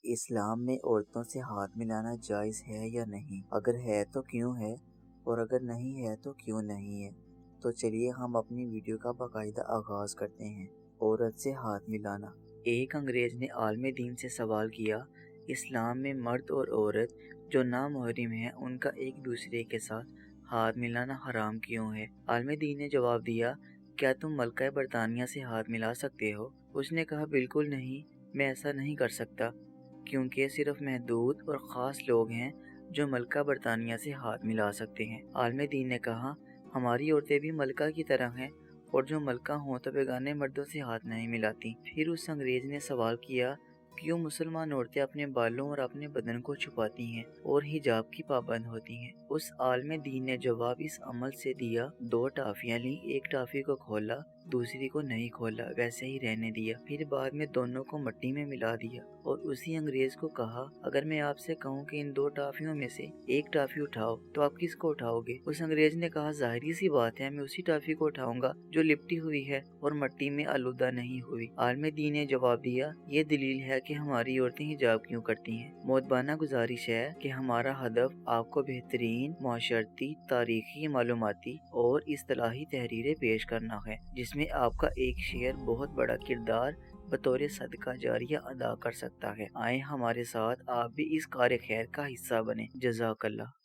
اسلام میں عورتوں سے ہاتھ ملانا جائز ہے یا نہیں؟ اگر ہے تو کیوں ہے، اور اگر نہیں ہے تو کیوں نہیں ہے؟ تو چلیے ہم اپنی ویڈیو کا باقاعدہ آغاز کرتے ہیں۔ عورت سے ہاتھ ملانا۔ ایک انگریز نے عالم دین سے سوال کیا، اسلام میں مرد اور عورت جو نامحرم ہیں ان کا ایک دوسرے کے ساتھ ہاتھ ملانا حرام کیوں ہے؟ عالم دین نے جواب دیا، کیا تم ملکہ برطانیہ سے ہاتھ ملا سکتے ہو؟ اس نے کہا، بالکل نہیں، میں ایسا نہیں کر سکتا، کیونکہ صرف محدود اور خاص لوگ ہیں جو ملکہ برطانیہ سے ہاتھ ملا سکتے ہیں۔ عالم دین نے کہا، ہماری عورتیں بھی ملکہ کی طرح ہیں، اور جو ملکہ ہوں تو بیگانے مردوں سے ہاتھ نہیں ملاتی۔ پھر اس انگریز نے سوال کیا، کیوں مسلمان عورتیں اپنے بالوں اور اپنے بدن کو چھپاتی ہیں اور حجاب کی پابند ہوتی ہیں؟ اس عالم دین نے جواب اس عمل سے دیا، 2 ٹافیاں لیں، ایک ٹافی کو کھولا، دوسری کو نہیں کھولا، ویسے ہی رہنے دیا، پھر بعد میں دونوں کو مٹی میں ملا دیا، اور اسی انگریز کو کہا، اگر میں آپ سے کہوں کہ ان 2 ٹافیوں میں سے ایک ٹافی اٹھاؤ تو آپ کس کو اٹھاؤ گے؟ اس انگریز نے کہا، ظاہری سی بات ہے، میں اسی ٹافی کو اٹھاؤں گا جو لپٹی ہوئی ہے اور مٹی میں آلودہ نہیں ہوئی۔ عالم دین نے جواب دیا، یہ دلیل ہے کہ ہماری عورتیں حجاب کیوں کرتی ہیں۔ مؤدبانہ گزارش ہے کہ ہمارا ہدف آپ کو بہترین معاشرتی، تاریخی، معلوماتی اور اصطلاحی تحریریں پیش کرنا ہے، جس میں آپ کا ایک شیئر بہت بڑا کردار بطور صدقہ جاریہ ادا کر سکتا ہے۔ آئیں ہمارے ساتھ آپ بھی اس کار خیر کا حصہ بنیں۔ جزاک اللہ۔